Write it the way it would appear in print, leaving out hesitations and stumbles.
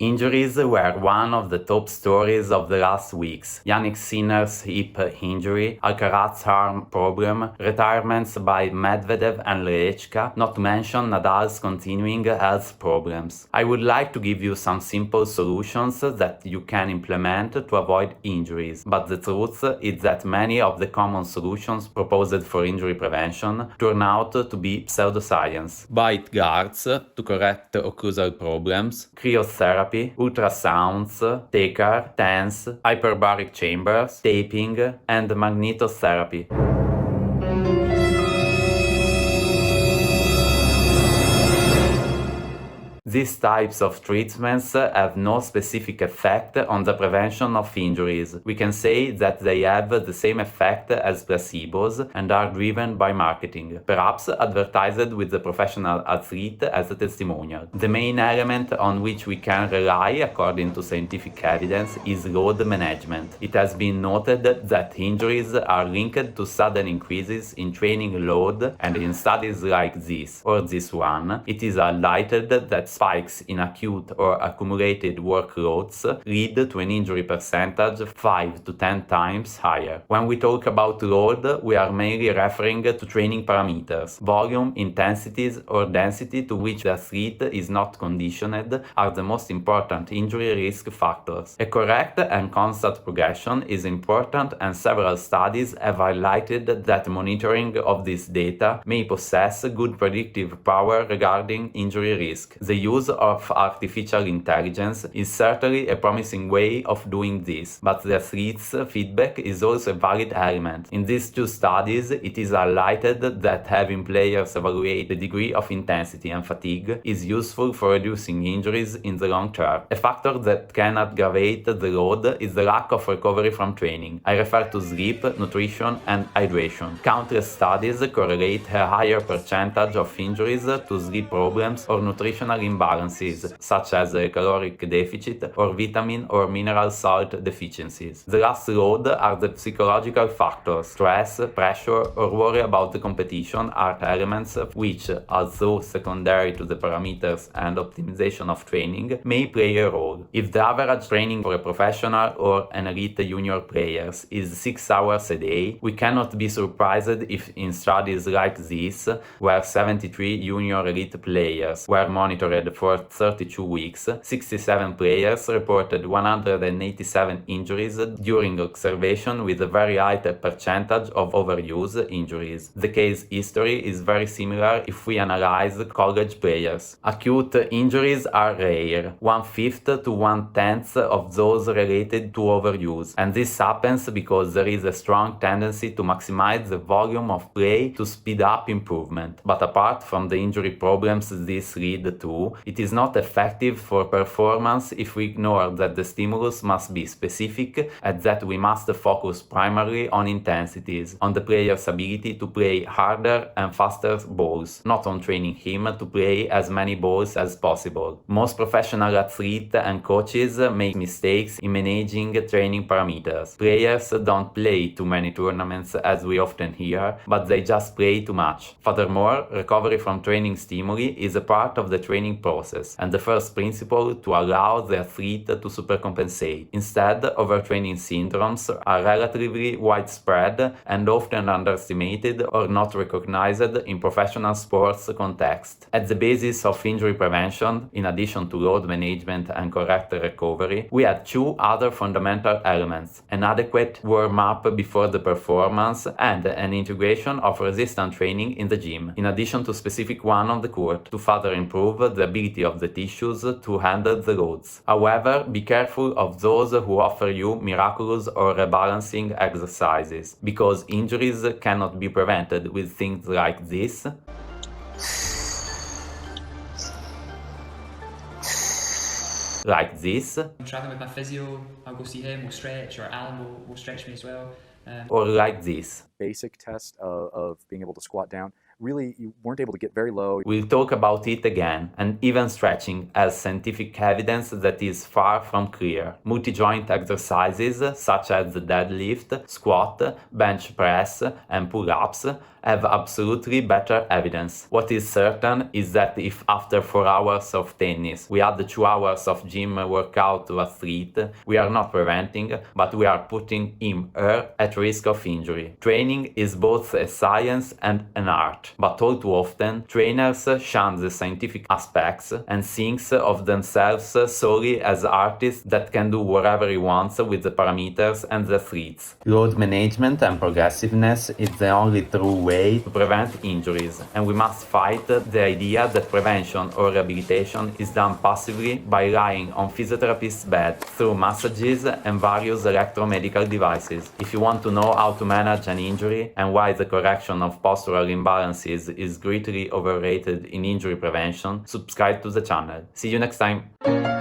Injuries were one of the top stories of the last weeks. Yannick Sinner's hip injury, Alcaraz's arm problem, retirements by Medvedev and Lechka, not to mention Nadal's continuing health problems. I would like to give you some simple solutions that you can implement to avoid injuries, but the truth is that many of the common solutions proposed for injury prevention turn out to be pseudoscience. Bite guards to correct occlusal problems, cryotherapy, ultrasounds, TECAR, TENS, hyperbaric chambers, taping, and magnetotherapy. These types of treatments have no specific effect on the prevention of injuries. We can say that they have the same effect as placebos and are driven by marketing, perhaps advertised with the professional athlete as a testimonial. The main element on which we can rely, according to scientific evidence, is load management. It has been noted that injuries are linked to sudden increases in training load, and in studies like this or this one, it is highlighted that spikes in acute or accumulated workloads lead to an injury percentage 5 to 10 times higher. When we talk about load, we are mainly referring to training parameters. Volume, intensities, or density to which the athlete is not conditioned are the most important injury risk factors. A correct and constant progression is important, and several studies have highlighted that monitoring of this data may possess good predictive power regarding injury risk. The use of artificial intelligence is certainly a promising way of doing this, but the athlete's feedback is also a valid element. In these two studies, it is highlighted that having players evaluate the degree of intensity and fatigue is useful for reducing injuries in the long term. A factor that can aggravate the load is the lack of recovery from training. I refer to sleep, nutrition, and hydration. Countless studies correlate a higher percentage of injuries to sleep problems or nutritional imbalances, such as a caloric deficit or vitamin or mineral salt deficiencies. The last load are the psychological factors. Stress, pressure, or worry about the competition are elements which, although secondary to the parameters and optimization of training, may play a role. If the average training for a professional or an elite junior players is 6 hours a day, we cannot be surprised if in studies like this, where 73 junior elite players were monitored for 32 weeks, 67 players reported 187 injuries during observation with a very high percentage of overuse injuries. The case history is very similar if we analyze college players. Acute injuries are rare, 1/5 to 1/10 of those related to overuse, and this happens because there is a strong tendency to maximize the volume of play to speed up improvement. But apart from the injury problems this lead to, it is not effective for performance if we ignore that the stimulus must be specific and that we must focus primarily on intensities, on the player's ability to play harder and faster balls, not on training him to play as many balls as possible. Most professional athletes and coaches make mistakes in managing training parameters. Players don't play too many tournaments as we often hear, but they just play too much. Furthermore, recovery from training stimuli is a part of the training process and the first principle to allow the athlete to supercompensate. Instead, overtraining syndromes are relatively widespread and often underestimated or not recognized in professional sports context. At the basis of injury prevention, in addition to load management and correct recovery, we have two other fundamental elements: an adequate warm-up before the performance and an integration of resistance training in the gym, in addition to specific one on the court, to further improve the ability of the tissues to handle the loads. However, be careful of those who offer you miraculous or rebalancing exercises, because injuries cannot be prevented with things like this. Like this. I'm traveling with my physio, I'll go see him, we'll stretch, or Alan will stretch me as well. Or like this. Basic test of being able to squat down really you weren't able to get very low. We'll talk about it again, and even stretching has scientific evidence that is far from clear. Multi-joint exercises such as the deadlift, squat, bench press, and pull-ups have absolutely better evidence. What is certain is that if after 4 hours of tennis we add 2 hours of gym workout to athlete, we are not preventing, but we are putting him or at risk of injury. Training is both a science and an art, but all too often trainers shun the scientific aspects and think of themselves solely as artists that can do whatever he wants with the parameters and the athletes. Load management and progressiveness is the only true way to prevent injuries, and we must fight the idea that prevention or rehabilitation is done passively by lying on physiotherapist's bed through massages and various electromedical devices. If you want to know how to manage an injury and why the correction of postural imbalances is greatly overrated in injury prevention, subscribe to the channel. See you next time!